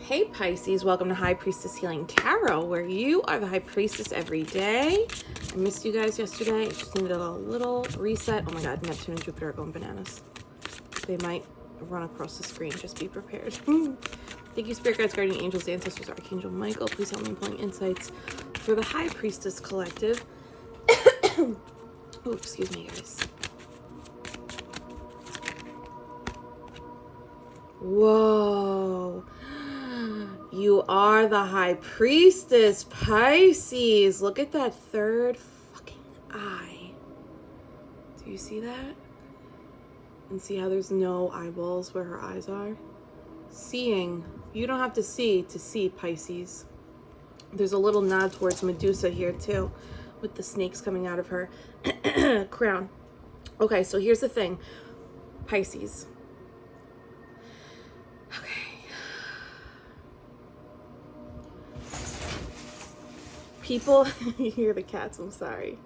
Hey Pisces, welcome to High Priestess Healing Tarot, where you are the High Priestess every day. I missed you guys yesterday. I just needed a little reset. Oh my God, Neptune and Jupiter are going bananas. They might run across the screen. Just be prepared. Thank you, Spirit Guides, Guardian Angels, Ancestors, Archangel Michael. Please help me in pulling insights for the High Priestess Collective. Oh, excuse me, guys. Whoa. You are the High Priestess, Pisces. Look at that third fucking eye. Do you see that? And see how there's no eyeballs where her eyes are? Seeing. You don't have to see, Pisces. There's a little nod towards Medusa here too, with the snakes coming out of her crown. Okay, so here's the thing, Pisces. Okay. People, you hear the cats, I'm sorry.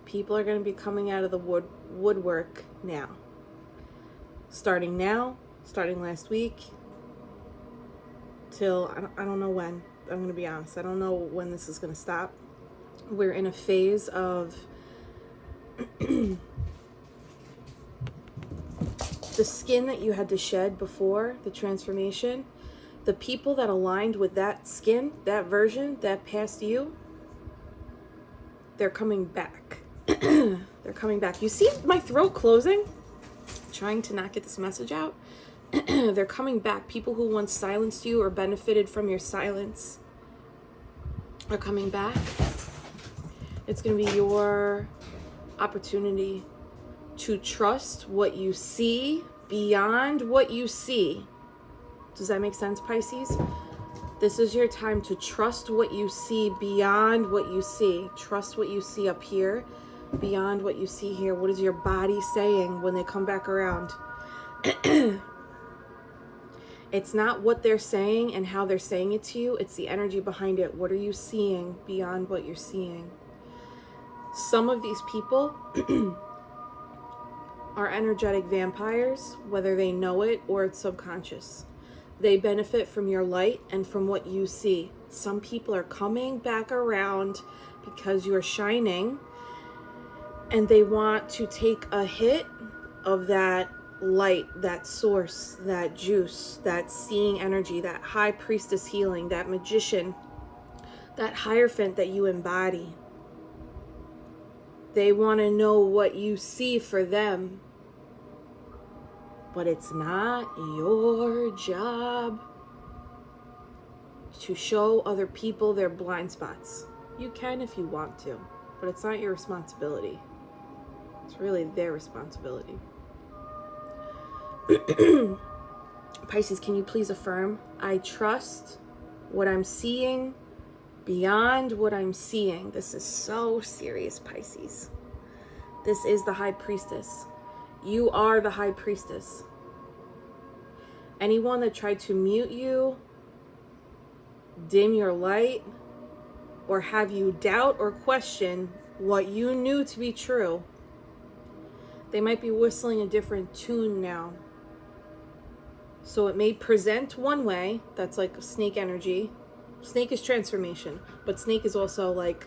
People are going to be coming out of the woodwork now. Starting last week, till, I don't know when. I'm going to be honest. I don't know when this is going to stop. We're in a phase of the skin that you had to shed before the transformation. The people that aligned with that skin, that version, that past you, they're coming back. They're coming back. You see my throat closing? Trying to not get this message out. They're coming back. People who once silenced you or benefited from your silence are coming back. It's going to be your opportunity to trust what you see beyond what you see. Does that make sense, Pisces? This is your time to trust what you see beyond what you see. Trust what you see up here beyond what you see here. What is your body saying when they come back around? It's not what they're saying and how they're saying it to you. It's the energy behind it. What are you seeing beyond what you're seeing? Some of these people are energetic vampires, whether they know it or it's subconscious. They benefit from your light and from what you see. Some people are coming back around because you're shining and they want to take a hit of that light, that source, that juice, that seeing energy, that high priestess healing, that magician, that hierophant that you embody. They want to know what you see for them. But it's not your job to show other people their blind spots. You can if you want to, but it's not your responsibility. It's really their responsibility. Pisces, can you please affirm? I trust what I'm seeing beyond what I'm seeing. This is so serious, Pisces. This is the High Priestess. You are the High Priestess. Anyone that tried to mute you, dim your light, or have you doubt or question what you knew to be true, they might be whistling a different tune now. So it may present one way, that's like snake energy. Snake is transformation, but snake is also like,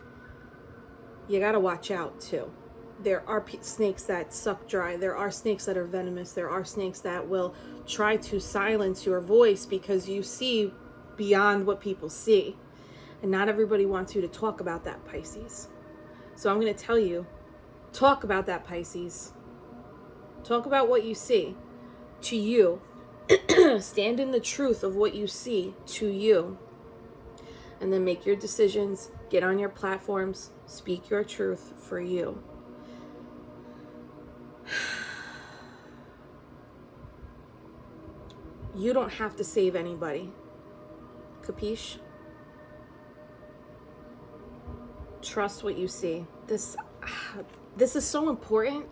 you gotta watch out too. There are snakes that suck dry. There are snakes that are venomous. There are snakes that will try to silence your voice because you see beyond what people see. And not everybody wants you to talk about that, Pisces. So I'm going to tell you, talk about that, Pisces. Talk about what you see to you. Stand in the truth of what you see to you. And then make your decisions. Get on your platforms. Speak your truth for you. You don't have to save anybody. Capiche? Trust what you see. This is so important,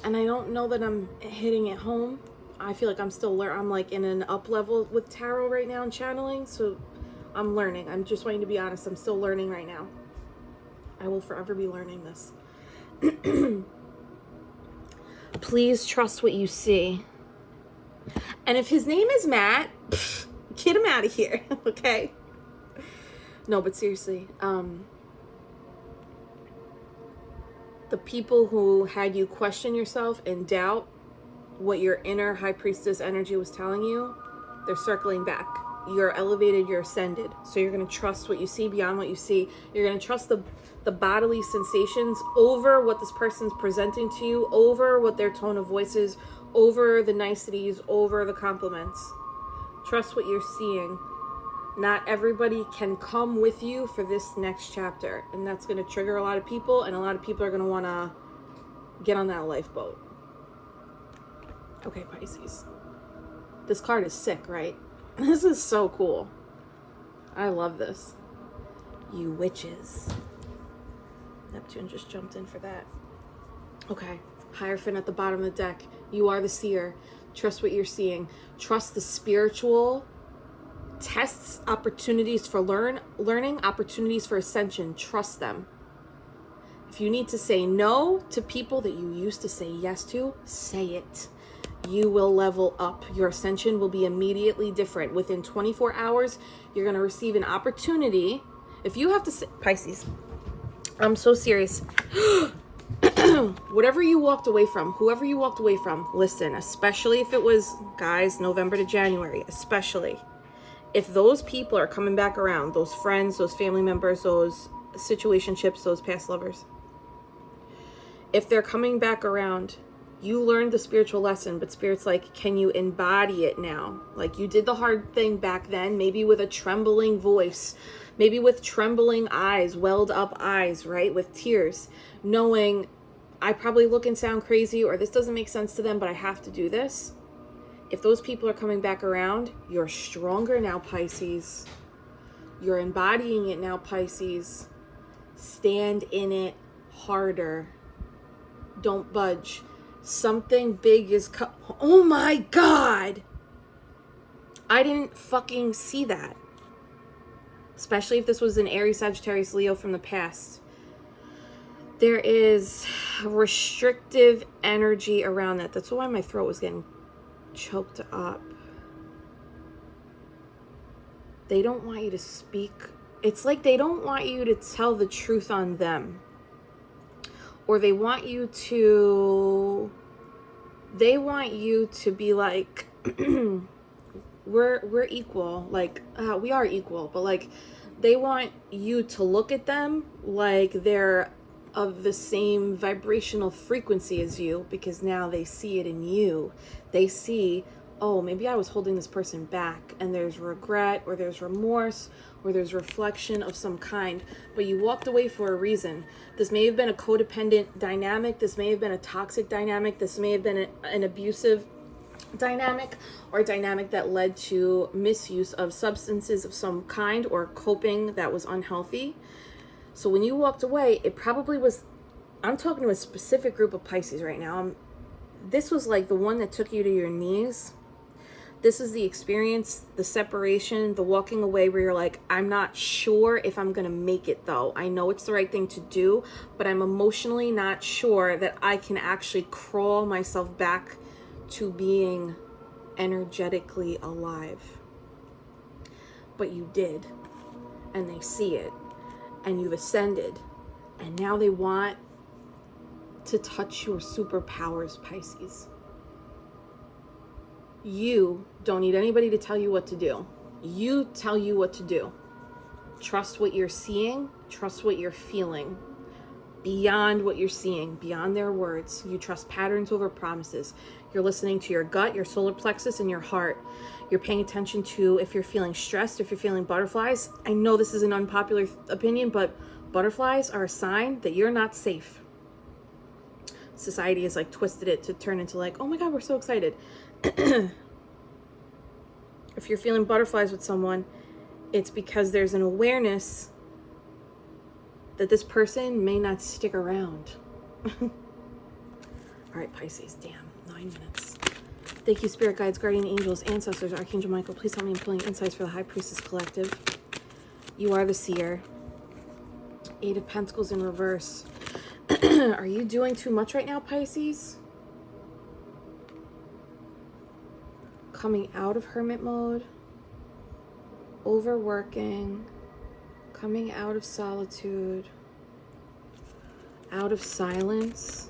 and I don't know that I'm hitting it home. I feel like I'm still I'm like in an up level with tarot right now and channeling, so I'm learning. I'm just wanting to be honest. I'm still learning right now. I will forever be learning this. Please trust what you see. And if his name is Matt, Get him out of here, okay? No, but seriously, the people who had you question yourself and doubt what your inner high priestess energy was telling you, they're circling back. You're elevated, you're ascended. So you're going to trust what you see beyond what you see. You're going to trust the bodily sensations over what this person's presenting to you, over what their tone of voice is, over the niceties, over the compliments. Trust what you're seeing. Not everybody can come with you for this next chapter. And that's going to trigger a lot of people. And a lot of people are going to want to get on that lifeboat. Okay, Pisces. This card is sick, right? This is so cool. I love this. You witches. Neptune just jumped in for that. Okay. Hierophant at the bottom of the deck. You are the seer. Trust what you're seeing. Trust the spiritual tests, opportunities for learning, opportunities for ascension. Trust them. If you need to say no to people that you used to say yes to, say it. You will level up. Your ascension will be immediately different. Within 24 hours, you're going to receive an opportunity. If you have to say, Pisces, I'm so serious. Whatever you walked away from, whoever you walked away from, listen, especially if it was, guys, November to January, especially if those people are coming back around, those friends, those family members, those situationships, those past lovers, if they're coming back around, you learned the spiritual lesson, but Spirit's like, can you embody it now? Like, you did the hard thing back then, maybe with a trembling voice, maybe with trembling eyes, welled up eyes, right? With tears, knowing I probably look and sound crazy, or this doesn't make sense to them, but I have to do this. If those people are coming back around, you're stronger now, Pisces. You're embodying it now, Pisces. Stand in it harder. Don't budge. Something big is oh my God. I didn't fucking see that. Especially if this was an Aries, Sagittarius, Leo from the past. There is restrictive energy around that. That's why my throat was getting choked up. They don't want you to speak. It's like they don't want you to tell the truth on them. Or they want you to be like, we're equal. Like, we are equal, but like, they want you to look at them like they're of the same vibrational frequency as you, because now they see it in you. They see, oh, maybe I was holding this person back, and there's regret, or there's remorse, or there's reflection of some kind, but you walked away for a reason. This may have been a codependent dynamic. This may have been a toxic dynamic. This may have been an abusive dynamic, or a dynamic that led to misuse of substances of some kind, or coping that was unhealthy. So when you walked away, it probably was, I'm talking to a specific group of Pisces right now. This was like the one that took you to your knees. This is the experience, the separation, the walking away where you're like, I'm not sure if I'm going to make it though. I know it's the right thing to do, but I'm emotionally not sure that I can actually crawl myself back to being energetically alive. But you did, and they see it, and you've ascended, and now they want to touch your superpowers, Pisces. You don't need anybody to tell you what to do. You tell you what to do. Trust what you're seeing. Trust what you're feeling. Beyond what you're seeing, beyond their words. You trust patterns over promises. You're listening to your gut, your solar plexus, and your heart. You're paying attention to if you're feeling stressed, if you're feeling butterflies. I know this is an unpopular opinion, but butterflies are a sign that you're not safe. Society has like twisted it to turn into like, oh my God, we're so excited. If you're feeling butterflies with someone, it's because there's an awareness that this person may not stick around. All right, Pisces, damn, 9 minutes. Thank you, Spirit Guides, Guardian Angels, Ancestors, Archangel Michael. Please help me in pulling insights for the High Priestess Collective. You are the seer. 8 of Pentacles in reverse. Are you doing too much right now, Pisces? Coming out of hermit mode. overworking, coming out of solitude, out of silence,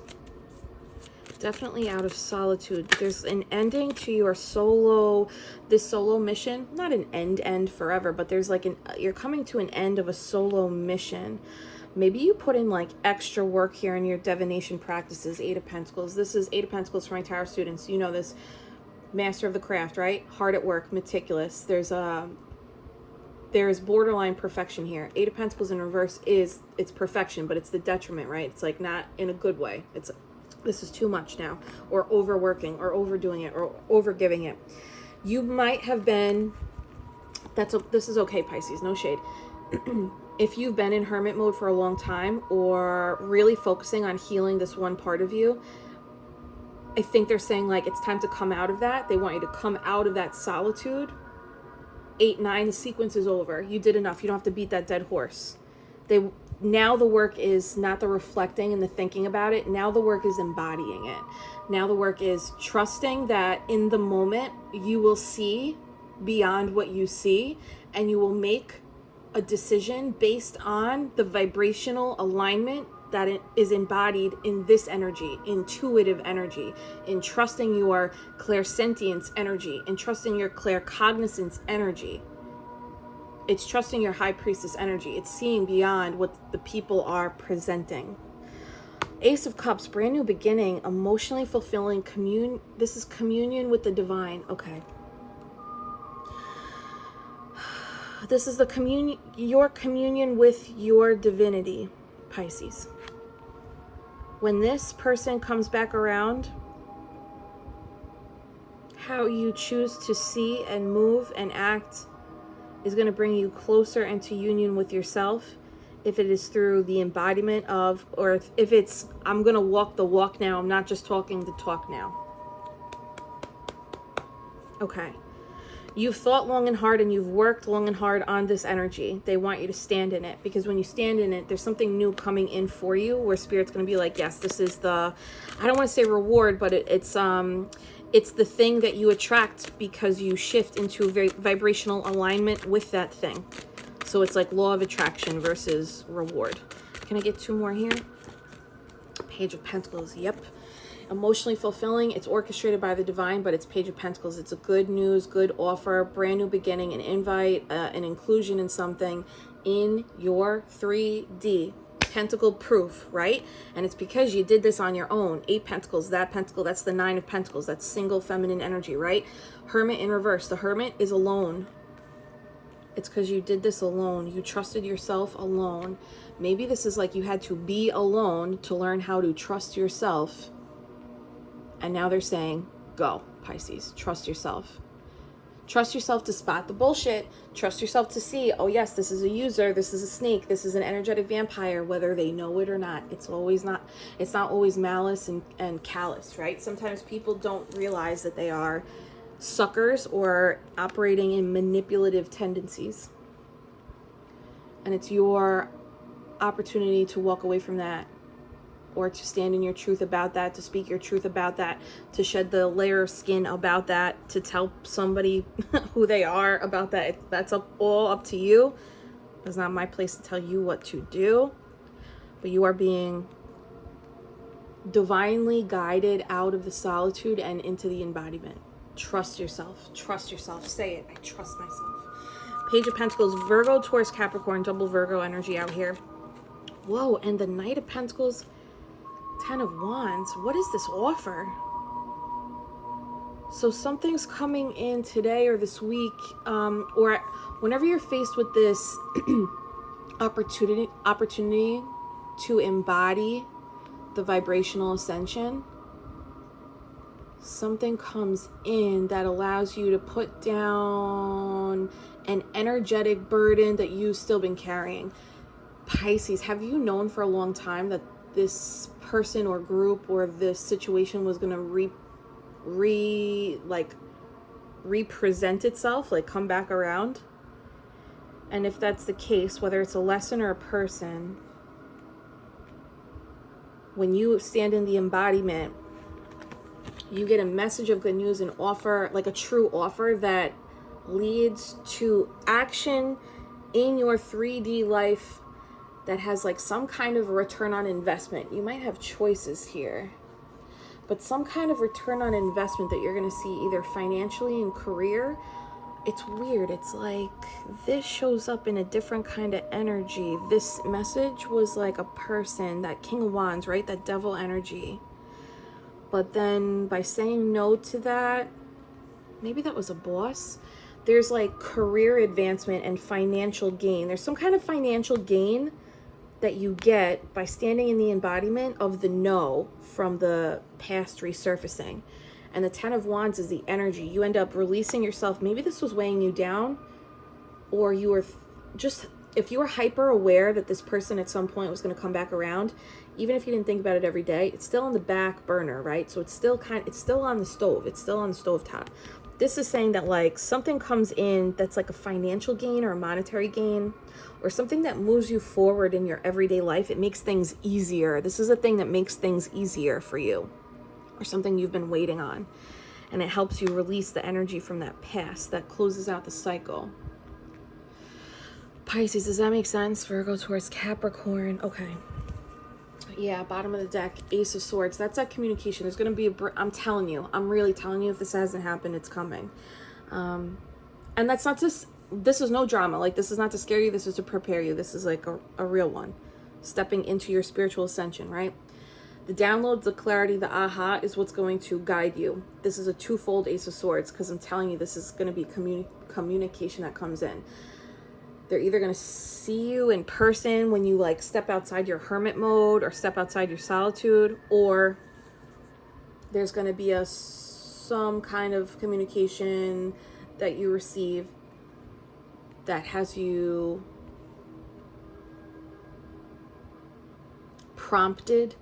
definitely out of solitude. There's an ending to your this solo mission, not an end forever, but there's like you're coming to an end of a solo mission. Maybe you put in like extra work here in your divination practices. 8 of Pentacles. This is 8 of Pentacles for my tarot students. You know this. Master of the craft, right? Hard at work, meticulous. There's borderline perfection here. 8 of Pentacles in reverse it's perfection, but it's the detriment, right? It's like not in a good way. It's this is too much now, or overworking, or overdoing it, or overgiving it. You might have been, this is okay, Pisces, no shade. If you've been in hermit mode for a long time, or really focusing on healing this one part of you, I think they're saying like it's time to come out of that. They want you to come out of that solitude. 8, 9, the sequence is over. You did enough. You don't have to beat that dead horse. Now the work is not the reflecting and the thinking about it. Now the work is embodying it. Now the work is trusting that in the moment you will see beyond what you see, and you will make a decision based on the vibrational alignment that it is embodied in this energy, intuitive energy, in trusting your clairsentience energy, in trusting your claircognizance energy. It's trusting your high priestess energy. It's seeing beyond what the people are presenting. Ace of Cups, brand new beginning, emotionally fulfilling this is communion with the divine. Okay. This is your communion with your divinity, Pisces. When this person comes back around, how you choose to see and move and act is going to bring you closer into union with yourself. If it is through the embodiment of, or if it's, I'm going to walk the walk now, I'm not just talking the talk now. Okay. You've thought long and hard, and you've worked long and hard on this energy. They want you to stand in it, because when you stand in it, there's something new coming in for you, where Spirit's going to be like, yes, this is the, I don't want to say reward, but it's the thing that you attract because you shift into a very vibrational alignment with that thing. So it's like law of attraction versus reward. Can I get 2 more here? Page of Pentacles. Yep. Emotionally fulfilling. It's orchestrated by the divine, but it's Page of Pentacles. It's a good news, good offer, brand new beginning, an invite, an inclusion in something in your 3D. Pentacle proof, right? And it's because you did this on your own. 8 Pentacles, that Pentacle, that's the 9 of Pentacles. That's single feminine energy, right? Hermit in reverse. The Hermit is alone. It's because you did this alone. You trusted yourself alone. Maybe this is like you had to be alone to learn how to trust yourself. And now they're saying, go, Pisces, trust yourself. Trust yourself to spot the bullshit. Trust yourself to see, oh yes, this is a user, this is a snake, this is an energetic vampire, whether they know it or not. It's not always malice and callous, right? Sometimes people don't realize that they are suckers or operating in manipulative tendencies. And it's your opportunity to walk away from that, or to stand in your truth about that, to speak your truth about that, to shed the layer of skin about that, to tell somebody who they are about that. That's all up to you. It's not my place to tell you what to do, but you are being divinely guided out of the solitude and into the embodiment. Trust yourself. Trust yourself. Say it. I trust myself. Page of Pentacles, Virgo, Taurus, Capricorn, double Virgo energy out here. Whoa, and the Knight of Pentacles, 10 of Wands. What is this offer? So something's coming in today or this week, or whenever you're faced with this opportunity to embody the vibrational ascension, something comes in that allows you to put down an energetic burden that you've still been carrying. Pisces, have you known for a long time that this person or group or this situation was going to represent itself, like come back around? And if that's the case, whether it's a lesson or a person, when you stand in the embodiment, you get a message of good news, an offer, like a true offer that leads to action in your 3D life that has like some kind of return on investment. You might have choices here, but some kind of return on investment that you're going to see either financially in career. It's weird. It's like this shows up in a different kind of energy. This message was like a person, that King of Wands, right? That devil energy. But then by saying no to that, maybe that was a boss. There's like career advancement and financial gain. There's some kind of financial gain that you get by standing in the embodiment of the no from the past resurfacing. And the 10 of Wands is the energy. You end up releasing yourself. Maybe this was weighing you down, or you were just, if you were hyper aware that this person at some point was going to come back around, even if you didn't think about it every day, it's still on the back burner, right? So it's still it's still on the stove. It's still on the stovetop. This is saying that like something comes in that's like a financial gain or a monetary gain, or something that moves you forward in your everyday life. It makes things easier. This is a thing that makes things easier for you, or something you've been waiting on. And it helps you release the energy from that past that closes out the cycle. Pisces, does that make sense? Virgo, Taurus, Capricorn. Okay. Yeah, bottom of the deck, Ace of Swords. That's that communication. There's going to be I'm telling you, I'm really telling you, if this hasn't happened, it's coming. And that's not just, this is no drama. Like, this is not to scare you. This is to prepare you. This is like a real one. Stepping into your spiritual ascension, right? The downloads, the clarity, the aha is what's going to guide you. This is a twofold Ace of Swords, because I'm telling you, this is going to be communication that comes in. They're either going to see you in person when you like step outside your hermit mode or step outside your solitude, or there's going to be some kind of communication that you receive that has you prompted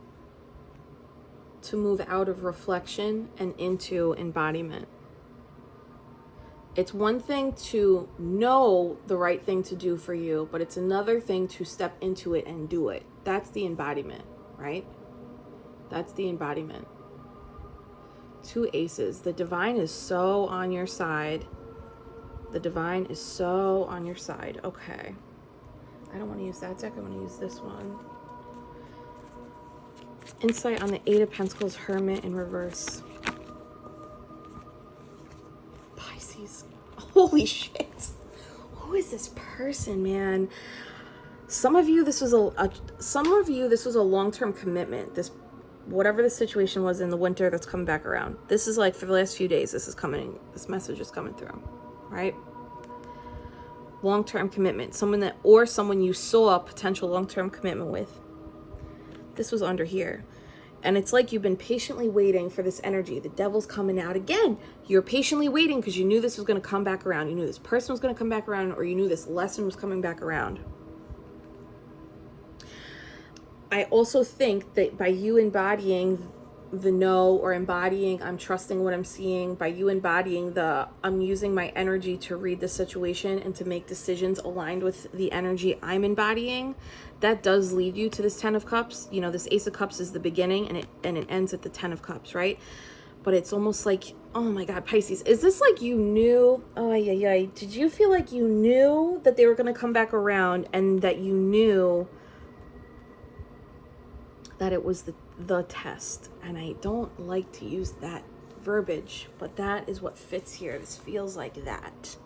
to move out of reflection and into embodiment. It's one thing to know the right thing to do for you, but it's another thing to step into it and do it. That's the embodiment, right? That's the embodiment. 2 aces. The divine is so on your side. The divine is so on your side. Okay. I don't want to use that deck. I want to use this one. Insight on the 8 of Pentacles, Hermit in reverse. Pisces. Holy shit. Who is this person, man? Some of you, this was a long-term commitment. This, whatever the situation was in the winter, that's coming back around. This is like for the last few days, this message is coming through, right? Long-term commitment. Someone you saw a potential long-term commitment with. This was under here. And it's like you've been patiently waiting for this energy. The devil's coming out again. You're patiently waiting because you knew this was going to come back around. You knew this person was going to come back around, or you knew this lesson was coming back around. I also think that by you embodying the no, or embodying I'm trusting what I'm seeing, by you embodying the I'm using my energy to read the situation and to make decisions aligned with the energy I'm embodying, that does lead you to this 10 of Cups. You know, this Ace of Cups is the beginning, and it ends at the 10 of Cups, right? But it's almost like, oh my God, Pisces, is this like you knew, did you feel like you knew that they were going to come back around, and that you knew that it was the test? And I don't like to use that verbiage, but that is what fits here. This feels like that.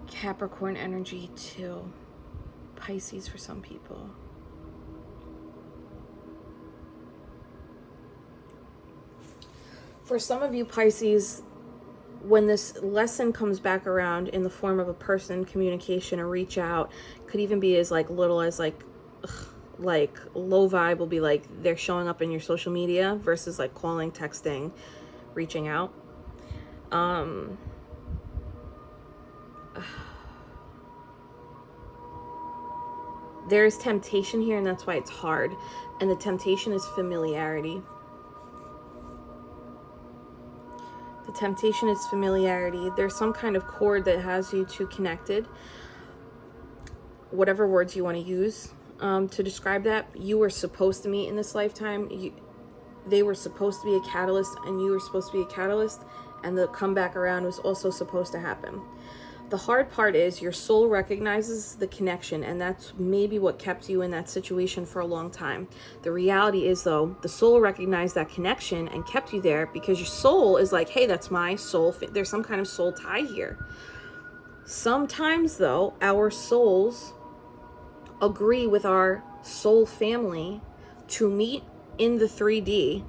Capricorn energy too. Pisces for some people. For some of you, Pisces, when this lesson comes back around in the form of a person, communication, or reach out, could even be as like little as like low vibe will be like they're showing up in your social media versus like calling, texting, reaching out. There's temptation here, and that's why it's hard. And the temptation is familiarity. The temptation is familiarity. There's some kind of cord that has you two connected. Whatever words you want to use to describe that. You were supposed to meet in this lifetime. They were supposed to be a catalyst, and you were supposed to be a catalyst. and the comeback around was also supposed to happen. The hard part is your soul recognizes the connection, and that's maybe what kept you in that situation for a long time. The reality is, though, the soul recognized that connection and kept you there because your soul is like, hey, that's my soul. There's some kind of soul tie here. Sometimes, though, our souls agree with our soul family to meet in the 3D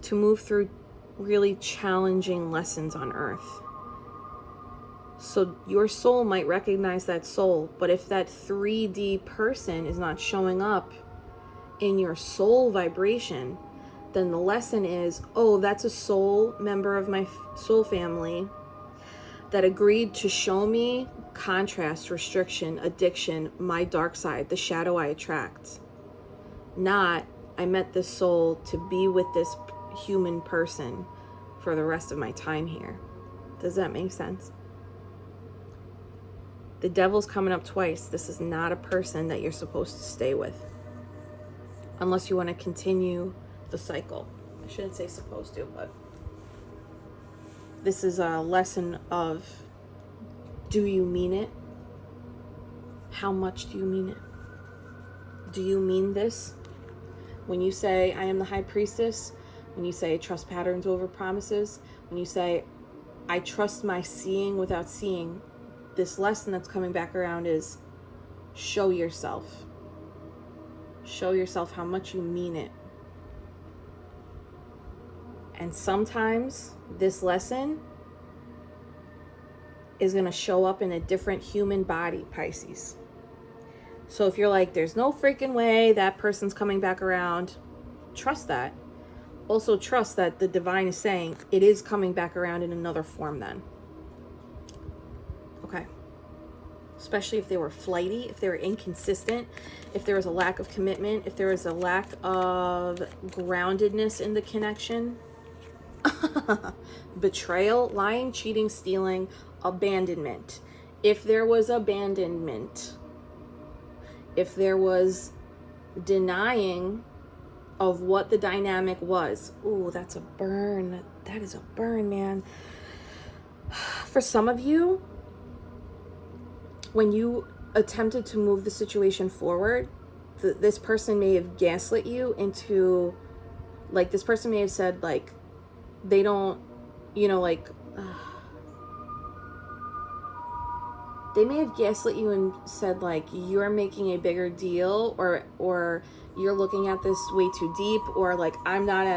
to move through really challenging lessons on earth. So your soul might recognize that soul, but if that 3D person is not showing up in your soul vibration, then the lesson is, oh, that's a soul member of my soul family that agreed to show me contrast, restriction, addiction, my dark side, the shadow I attract. Not, I met this soul to be with this human person for the rest of my time here. Does that make sense? The devil's coming up twice. This is not a person that you're supposed to stay with, unless you want to continue the cycle. I shouldn't say supposed to, but this is a lesson of, do you mean it? How much do you mean it? Do you mean this? When you say, I am the high priestess, when you say trust patterns over promises, when you say, I trust my seeing without seeing, this lesson that's coming back around is show yourself. Show yourself how much you mean it. And sometimes this lesson is going to show up in a different human body, Pisces. So if you're like, there's no freaking way that person's coming back around, trust that. Also trust that the divine is saying it is coming back around in another form then. Okay. Especially if they were flighty, if they were inconsistent, if there was a lack of commitment, if there was a lack of groundedness in the connection. Betrayal, lying, cheating, stealing, abandonment. If there was abandonment, if there was denying of what the dynamic was. Ooh, that's a burn. That is a burn, man. For some of you, when you attempted to move the situation forward, this person may have gaslit you into, like, this person may have said, like, they don't, you know, like, they may have gaslit you and said, like, you're making a bigger deal, or you're looking at this way too deep, or like, I'm not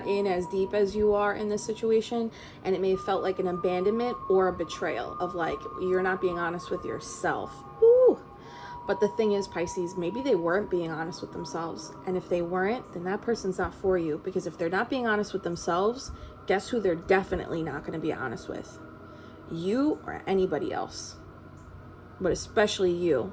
in as deep as you are in this situation. And it may have felt like an abandonment or a betrayal of, like, you're not being honest with yourself. Ooh. But the thing is, Pisces, maybe they weren't being honest with themselves. And if they weren't, then that person's not for you. Because if they're not being honest with themselves, guess who they're definitely not going to be honest with? You or anybody else. But especially you.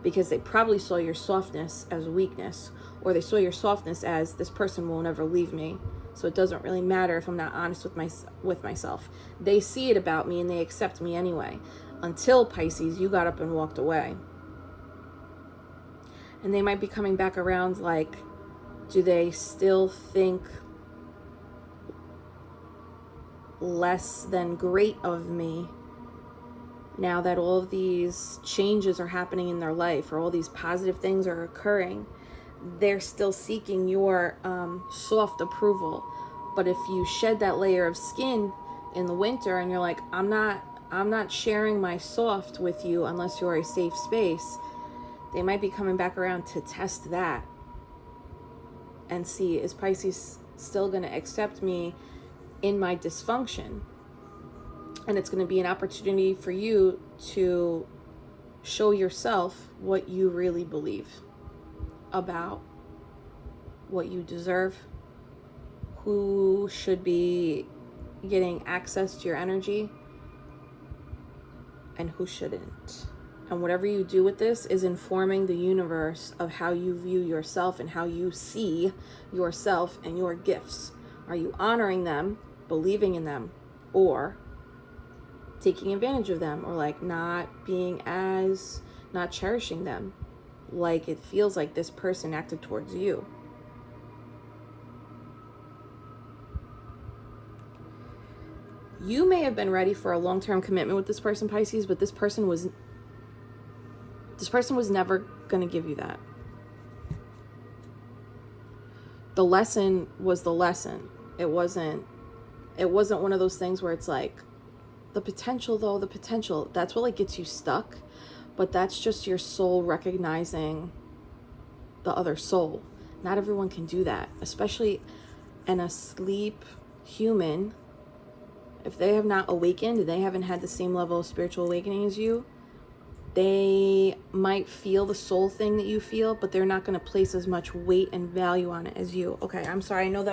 Because they probably saw your softness as weakness. Or they saw your softness as, this person will never leave me. So it doesn't really matter if I'm not honest with myself. They see it about me and they accept me anyway. Until, Pisces, you got up and walked away. And they might be coming back around like, do they still think less than great of me now that all of these changes are happening in their life, or all these positive things are occurring? They're still seeking your soft approval. But if you shed that layer of skin in the winter and you're like, I'm not sharing my soft with you unless you're a safe space, they might be coming back around to test that and see, is Pisces still going to accept me in my dysfunction? And it's going to be an opportunity for you to show yourself what you really believe about what you deserve, who should be getting access to your energy, and who shouldn't. And whatever you do with this is informing the universe of how you view yourself and how you see yourself and your gifts. Are you honoring them, believing in them, or taking advantage of them, or like not cherishing them like it feels like this person acted towards you? You may have been ready for a long-term commitment with this person, Pisces, but this person was never going to give you that. The lesson was the lesson. It wasn't one of those things where it's like, the potential, that's what like gets you stuck. But that's just your soul recognizing the other soul. Not everyone can do that, especially an asleep human. If they have not awakened, they haven't had the same level of spiritual awakening as you, they might feel the soul thing that you feel, but they're not going to place as much weight and value on it as you. Okay, I'm sorry. I know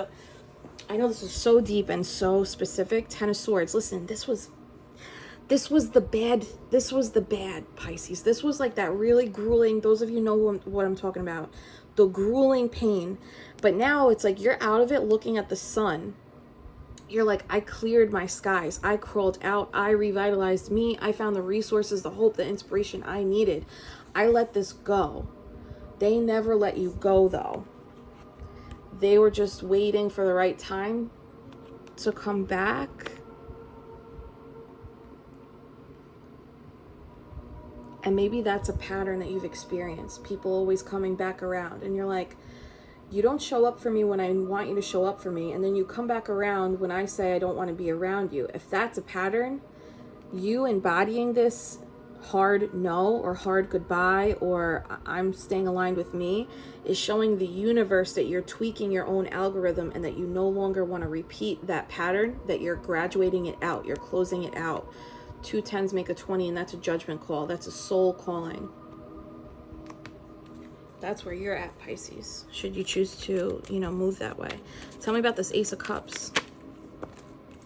this is so deep and so specific. 10 of Swords. Listen, this was the bad Pisces. This was like that really grueling, those of you know what I'm talking about, the grueling pain. But now it's like you're out of it looking at the sun. You're like, I cleared my skies. I crawled out. I revitalized me. I found the resources, the hope, the inspiration I needed. I let this go. They never let you go, though. They were just waiting for the right time to come back. And maybe that's a pattern that you've experienced. People always coming back around. And you're like, you don't show up for me when I want you to show up for me. And then you come back around when I say I don't want to be around you. If that's a pattern, you embodying this hard no or hard goodbye or I'm staying aligned with me is showing the universe that you're tweaking your own algorithm and that you no longer want to repeat that pattern, that you're graduating it out. You're closing it out. 2 10s make a 20, and that's a judgment call. That's a soul calling. That's where you're at, Pisces, should you choose to, move that way. Tell me about this Ace of Cups.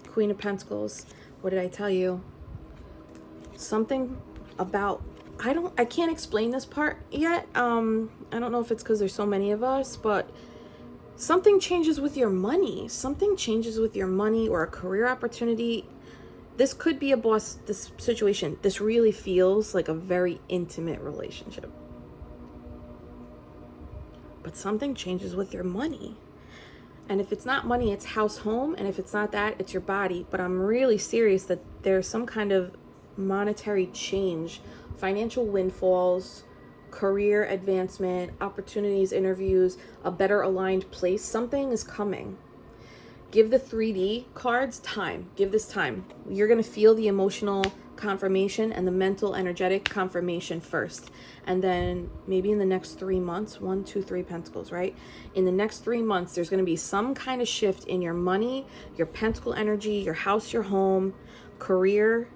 Queen of Pentacles. What did I tell you? Something about, I can't explain this part yet. I don't know if it's because there's so many of us, but something changes with your money. Something changes with your money or a career opportunity. This could be a boss, this situation. This really feels like a very intimate relationship. But something changes with your money. And if it's not money, it's house, home. And if it's not that, it's your body. But I'm really serious that there's some kind of monetary change, financial windfalls, career advancement, opportunities, interviews, a better aligned place. Something is coming. Give the 3D cards time. Give this time. You're going to feel the emotional confirmation and the mental energetic confirmation first. And then maybe in the next 3 months, 1, 2, 3 pentacles, right? In the next 3 months, there's going to be some kind of shift in your money, your pentacle energy, your house, your home, career,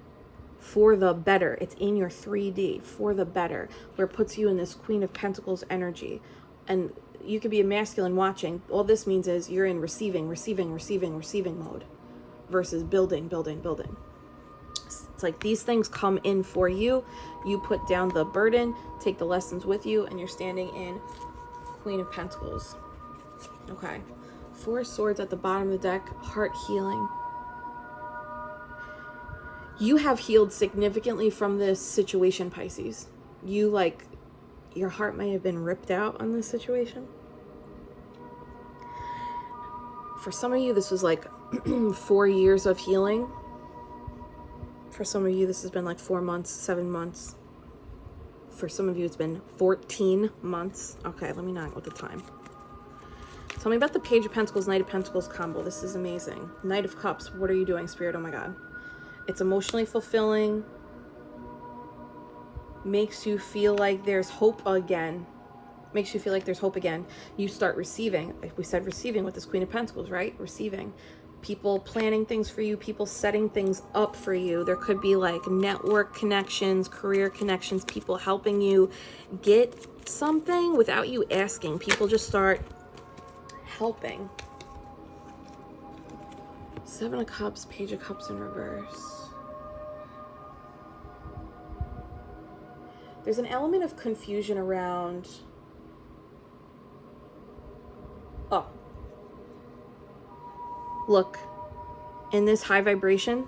for the better. It's in your 3D, for the better, where it puts you in this Queen of Pentacles energy. And you could be a masculine watching. All this means is you're in receiving mode versus building. It's like these things come in for you. You put down the burden, take the lessons with you, and you're standing in Queen of Pentacles. Okay. 4 of Swords at the bottom of the deck, heart healing. You have healed significantly from this situation, Pisces. Your heart may have been ripped out on this situation. For some of you, this was like 4 years of healing. For some of you, this has been like 4 months, 7 months. For some of you, it's been 14 months. Okay, let me know with the time. Tell me about the Page of Pentacles, Knight of Pentacles combo. This is amazing. Knight of Cups. What are you doing, Spirit? Oh my God. It's emotionally fulfilling. Makes you feel like there's hope again. You start receiving. Like we said, receiving with this Queen of Pentacles, right? Receiving. People planning things for you, people setting things up for you. There could be like network connections, career connections, people helping you get something without you asking. People just start helping. 7 of Cups, Page of Cups in reverse. There's an element of confusion around, look, in this high vibration,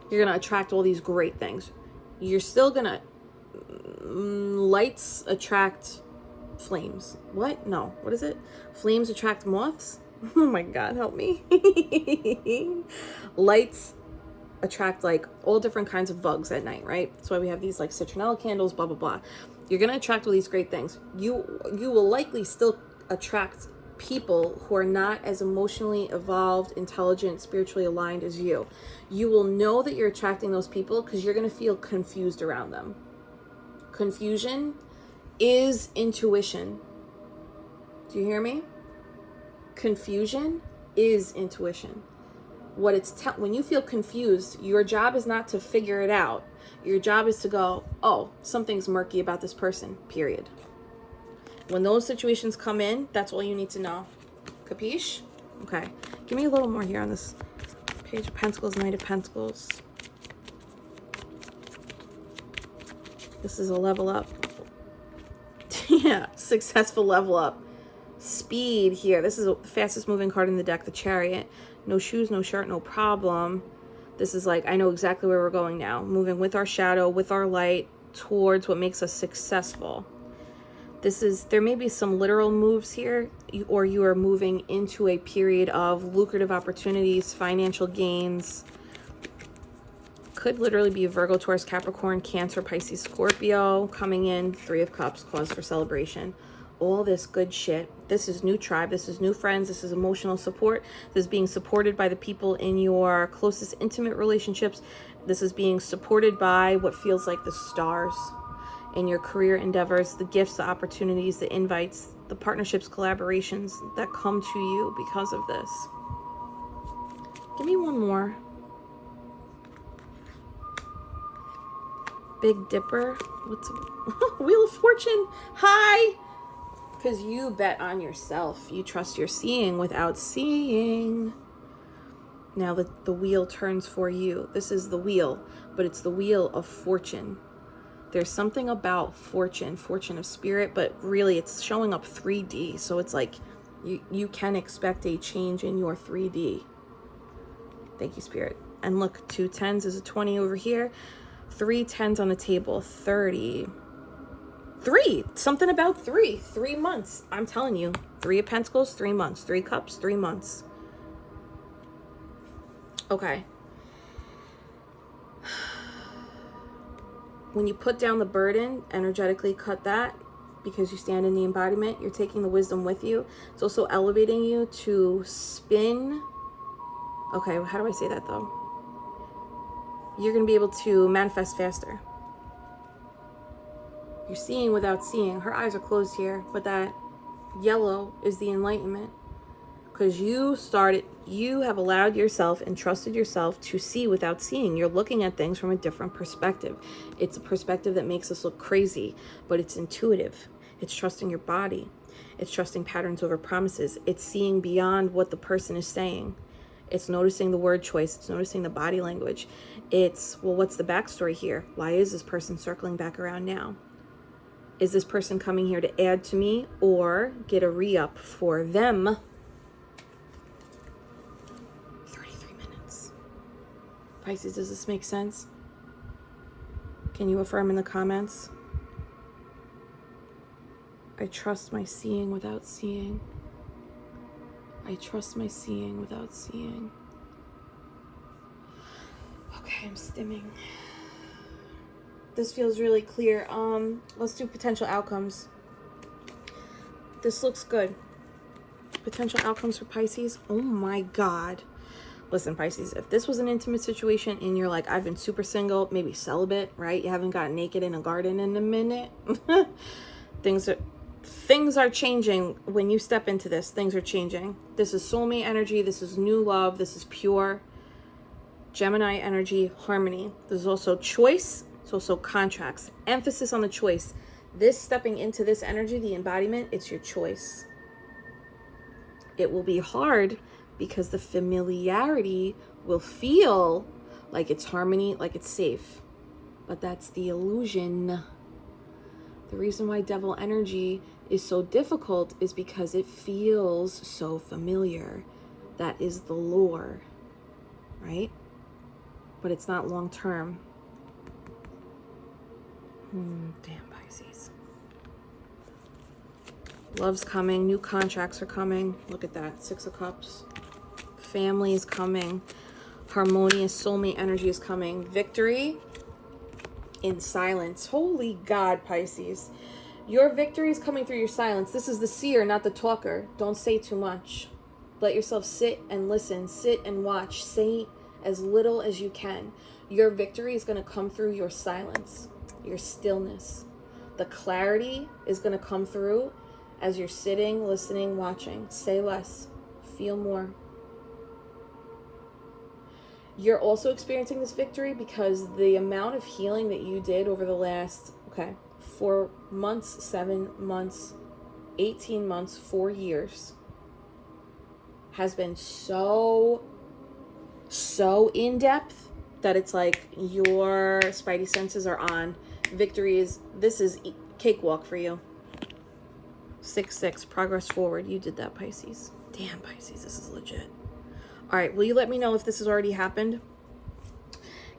you're going to attract all these great things. You're still going to, lights attract flames. What? No. What is it? Flames attract moths? Oh my God, help me. Lights attract like all different kinds of bugs at night, right? That's why we have these like citronella candles, blah, blah, blah. You're going to attract all these great things. You will likely still attract people who are not as emotionally evolved, intelligent, spiritually aligned as you. You will know that you're attracting those people because you're going to feel confused around them. Confusion is intuition. Do you hear me? Confusion is intuition. What it's when you feel confused, your job is not to figure it out. Your job is to go, oh, something's murky about this person, period. When those situations come in, that's all you need to know. Capiche? Okay. Give me a little more here on this Page of Pentacles, Knight of Pentacles. This is a level up. Yeah, successful level up. Speed here. This is the fastest moving card in the deck, the Chariot. No shoes, no shirt, no problem. This is like, I know exactly where we're going now. Moving with our shadow, with our light, towards what makes us successful. This is, there may be some literal moves here, or you are moving into a period of lucrative opportunities, financial gains. Could literally be Virgo, Taurus, Capricorn, Cancer, Pisces, Scorpio coming in. 3 of Cups, cause for celebration. All this good shit. This is new tribe. This is new friends. This is emotional support. This is being supported by the people in your closest intimate relationships. This is being supported by what feels like the stars in your career endeavors, the gifts, the opportunities, the invites, the partnerships, collaborations that come to you because of this. Give me one more. Big Dipper. What's Wheel of Fortune? Hi! Because you bet on yourself. You trust your seeing without seeing. Now the wheel turns for you. This is the wheel, but it's the wheel of fortune. There's something about fortune of spirit, but really it's showing up 3D. So it's like you can expect a change in your 3D. Thank you, Spirit. And look, 2 10s is a 20 over here. 3 10s on the table, 30. 3, something about 3 months. I'm telling you, 3 of Pentacles, 3 months, 3 Cups, 3 months. Okay. When you put down the burden, energetically cut that, because you stand in the embodiment, you're taking the wisdom with you. It's also elevating you to spin. Okay, how do I say that though? You're going to be able to manifest faster. You're seeing without seeing. Her eyes are closed here, but that yellow is the enlightenment. Because you have allowed yourself and trusted yourself to see without seeing. You're looking at things from a different perspective. It's a perspective that makes us look crazy, but it's intuitive. It's trusting your body. It's trusting patterns over promises. It's seeing beyond what the person is saying. It's noticing the word choice. It's noticing the body language. It's, well, what's the backstory here? Why is this person circling back around now? Is this person coming here to add to me or get a re-up for them? 33 minutes. Pisces, does this make sense? Can you affirm in the comments? I trust my seeing without seeing. I trust my seeing without seeing. Okay, I'm stimming. This feels really clear. Let's do potential outcomes. This looks good. Potential outcomes for Pisces. Oh my God. Listen, Pisces, if this was an intimate situation and you're like, I've been super single, maybe celibate, right? You haven't gotten naked in a garden in a minute. Things are changing when you step into this. Things are changing. This is soulmate energy. This is new love. This is pure Gemini energy, harmony. There's also choice. It's also contracts. Emphasis on the choice. This stepping into this energy, the embodiment, it's your choice. It will be hard because the familiarity will feel like it's harmony, like it's safe. But that's the illusion. The reason why devil energy is so difficult is because it feels so familiar. That is the lure, right? But it's not long term. Damn, Pisces. Love's coming. New contracts are coming. Look at that. 6 of Cups. Family is coming. Harmonious soulmate energy is coming. Victory in silence. Holy God, Pisces. Your victory is coming through your silence. This is the seer, not the talker. Don't say too much. Let yourself sit and listen. Sit and watch. Say as little as you can. Your victory is going to come through your silence, your stillness. The clarity is going to come through as you're sitting, listening, watching. Say less. Feel more. You're also experiencing this victory because the amount of healing that you did over the last, 4 months, 7 months, 18 months, 4 years has been so in depth that it's like your spidey senses are on. Victory is, this is cakewalk for you. 6-6, progress forward. You did that, Pisces. Damn, Pisces, this is legit. All right, will you let me know if this has already happened?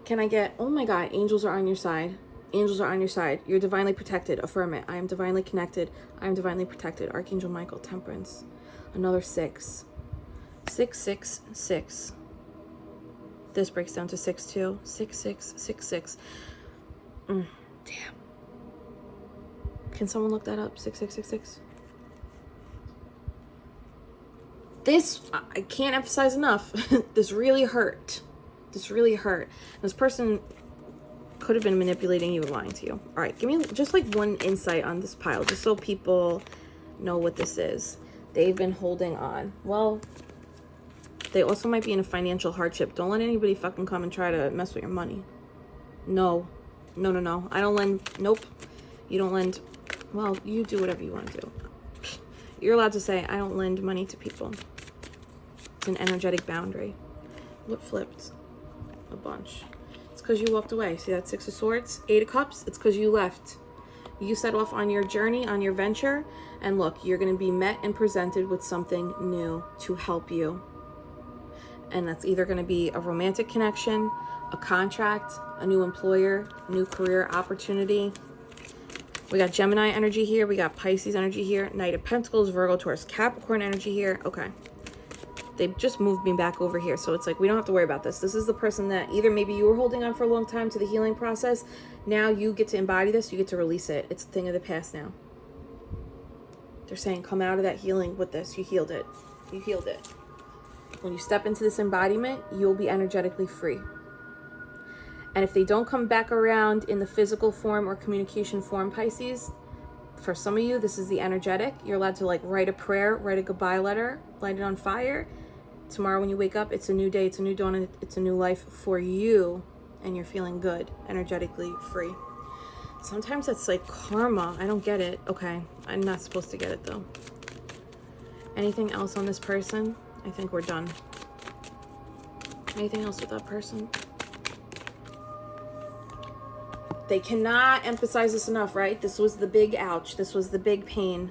Can I get, oh my God, angels are on your side. Angels are on your side. You're divinely protected. Affirm it. I am divinely connected. I am divinely protected. Archangel Michael, Temperance. Another 6. 6, 6, 6. This breaks down to 6, 2. 6, 6, 6, 6. Damn. Can someone look that up? 6, 6, 6, 6. This, I can't emphasize enough. This really hurt. This really hurt. This person could have been manipulating you and lying to you. All right, give me just like one insight on this pile, just so people know what this is. They've been holding on. Well, they also might be in a financial hardship. Don't let anybody fucking come and try to mess with your money. No. No, no, no. I don't lend. Nope. You don't lend. Well, you do whatever you want to do. You're allowed to say, I don't lend money to people. It's an energetic boundary. What flipped? A bunch. It's because you walked away. See that 6 of Swords? 8 of Cups? It's because you left. You set off on your journey, on your venture, and look, you're going to be met and presented with something new to help you. And that's either going to be a romantic connection, a contract, a new employer, new career opportunity. We got Gemini energy here. We got Pisces energy here. Knight of Pentacles, Virgo, Taurus, Capricorn energy here. Okay. They just moved me back over here. So it's like, we don't have to worry about this. This is the person that either maybe you were holding on for a long time to the healing process. Now you get to embody this. You get to release it. It's a thing of the past now. They're saying, come out of that healing with this. You healed it. You healed it. When you step into this embodiment, you'll be energetically free. And if they don't come back around in the physical form or communication form, Pisces, for some of you, this is the energetic. You're allowed to like write a prayer, write a goodbye letter, light it on fire. Tomorrow when you wake up, it's a new day, it's a new dawn, and it's a new life for you. And you're feeling good, energetically free. Sometimes that's like karma. I don't get it. Okay, I'm not supposed to get it though. Anything else on this person? I think we're done. Anything else with that person? They cannot emphasize this enough, right? This was the big ouch. This was the big pain.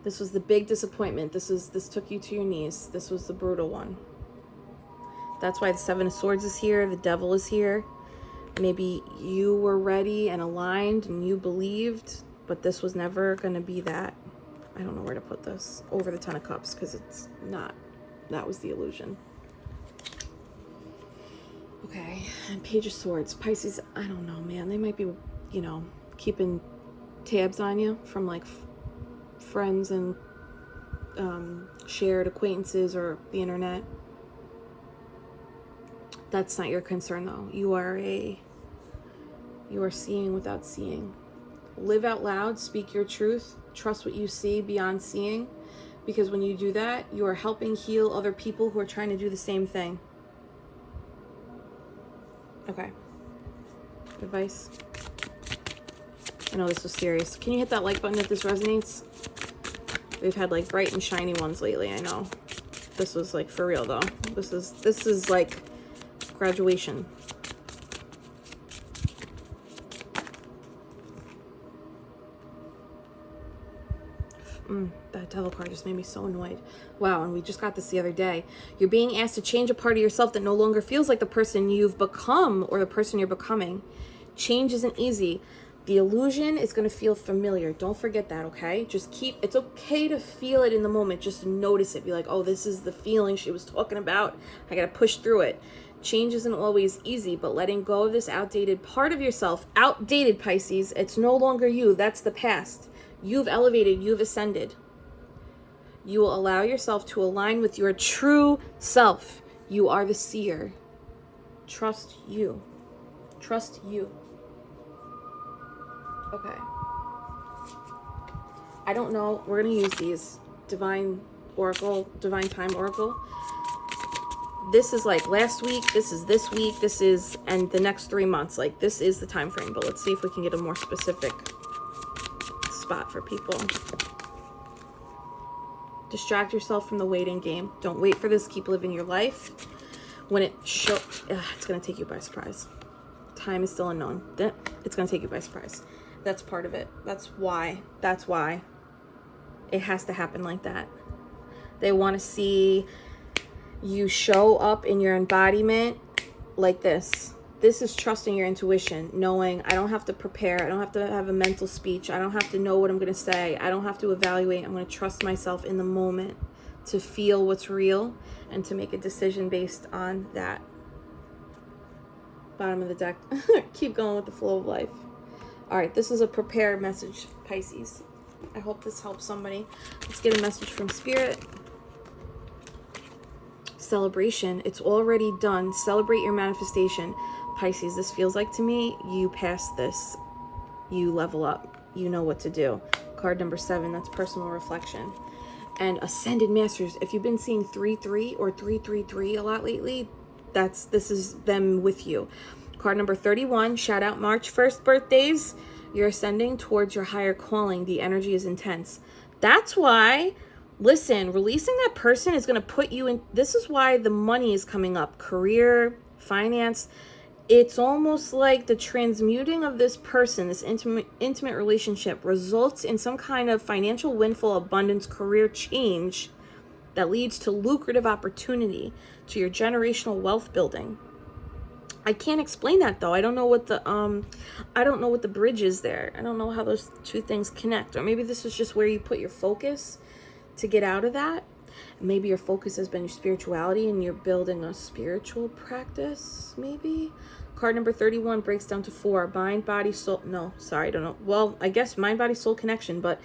This was the big disappointment. This took you to your knees. This was the brutal one. That's why the 7 of Swords is here. The Devil is here. Maybe you were ready and aligned and you believed, but this was never going to be that. I don't know where to put this. Over the 10 of Cups, because it's not. That was the illusion. Okay, and Page of Swords. Pisces, I don't know, man. They might be, you know, keeping tabs on you from like friends and shared acquaintances or the internet. That's not your concern though. You are seeing without seeing. Live out loud, speak your truth, trust what you see beyond seeing, because when you do that, you are helping heal other people who are trying to do the same thing. Okay. Advice. I know this was serious. Can you hit that like button if this resonates? We've had like bright and shiny ones lately, I know. This was like for real though. This is like graduation. That Devil card just made me so annoyed. Wow, and we just got this the other day. You're being asked to change a part of yourself that no longer feels like the person you've become or the person you're becoming. Change isn't easy. The illusion is going to feel familiar. Don't forget that, okay? Just keep, it's okay to feel it in the moment. Just notice it. Be like, oh, this is the feeling she was talking about. I got to push through it. Change isn't always easy, but letting go of this outdated part of yourself, outdated Pisces, it's no longer you. That's the past. You've elevated, you've ascended. You will allow yourself to align with your true self. You are the seer. Trust you. Trust you. Okay. I don't know. We're going to use these. Divine Oracle, Divine Time Oracle. This is like last week. This is this week. This is, and the next 3 months. Like, this is the time frame. But let's see if we can get a more specific spot for people. Distract yourself from the waiting game. Don't wait for this. Keep living your life. When it shows, it's going to take you by surprise. Time is still unknown. It's going to take you by surprise. That's part of it. That's why it has to happen like that. They want to see you show up in your embodiment like this. This is trusting your intuition, knowing I don't have to prepare. I don't have to have a mental speech. I don't have to know what I'm going to say. I don't have to evaluate. I'm going to trust myself in the moment to feel what's real and to make a decision based on that. Bottom of the deck. Keep going with the flow of life. All right, this is a prepared message, Pisces. I hope this helps somebody. Let's get a message from Spirit. Celebration. It's already done. Celebrate your manifestation. Pisces, this feels like to me, you pass this. You level up. You know what to do. Card number 7, that's personal reflection. And Ascended Masters. If you've been seeing 3-3 or 3-3-3 a lot lately, this is them with you. Card number 31, shout out March 1st birthdays. You're ascending towards your higher calling. The energy is intense. That's why, listen, releasing that person is going to put you in. This is why the money is coming up. Career, finance. It's almost like the transmuting of this person, this intimate relationship, results in some kind of financial windfall, abundance, career change that leads to lucrative opportunity, to your generational wealth building. I can't explain that though. I don't know what the bridge is there. I don't know how those two things connect. Or maybe this is just where you put your focus to get out of that. Maybe your focus has been your spirituality and you're building a spiritual practice, maybe. Card number 31 breaks down to 4. Mind, body, soul. No, sorry, I don't know. Well, I guess mind, body, soul connection, but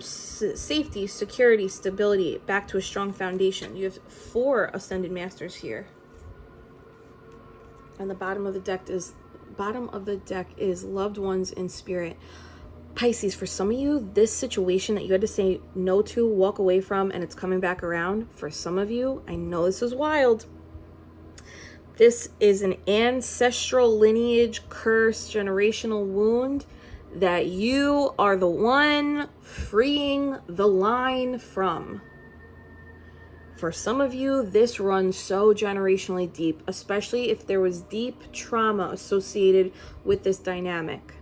safety, security, stability, back to a strong foundation. You have 4 Ascended Masters here. And the bottom of the deck is loved ones in spirit. Pisces, for some of you, this situation that you had to say no to, walk away from, and it's coming back around, for some of you, I know this is wild. This is an ancestral lineage curse, generational wound that you are the one freeing the line from. For some of you, this runs so generationally deep, especially if there was deep trauma associated with this dynamic.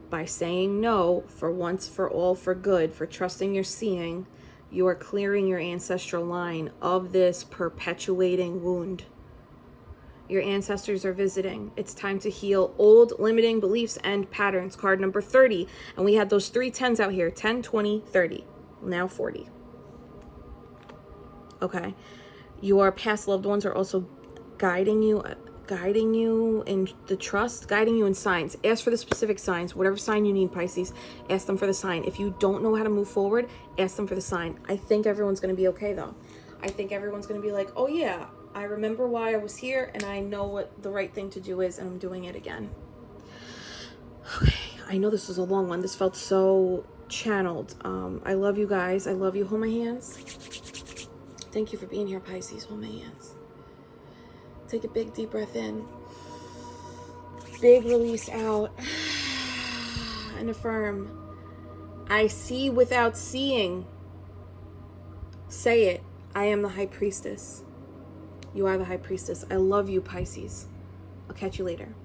By saying no for once, for all, for good, for trusting your seeing, you are clearing your ancestral line of this perpetuating wound. Your ancestors are visiting. It's time to heal old limiting beliefs and patterns. Card number 30. And we had those 3 10s out here. 10, 20, 30. Now 40. Okay. Your past loved ones are also guiding you in the trust, guiding you in signs. Ask for the specific signs. Whatever sign you need, Pisces, ask them for the sign. If you don't know how to move forward, ask them for the sign. I think everyone's going to be okay, though. I think everyone's going to be like, oh, yeah, I remember why I was here, and I know what the right thing to do is, and I'm doing it again. Okay, I know this was a long one. This felt so channeled. I love you guys. I love you. Hold my hands. Thank you for being here, Pisces. Hold my hands. Take a big, deep breath in. Big release out. And affirm. I see without seeing. Say it. I am the High Priestess. You are the High Priestess. I love you, Pisces. I'll catch you later.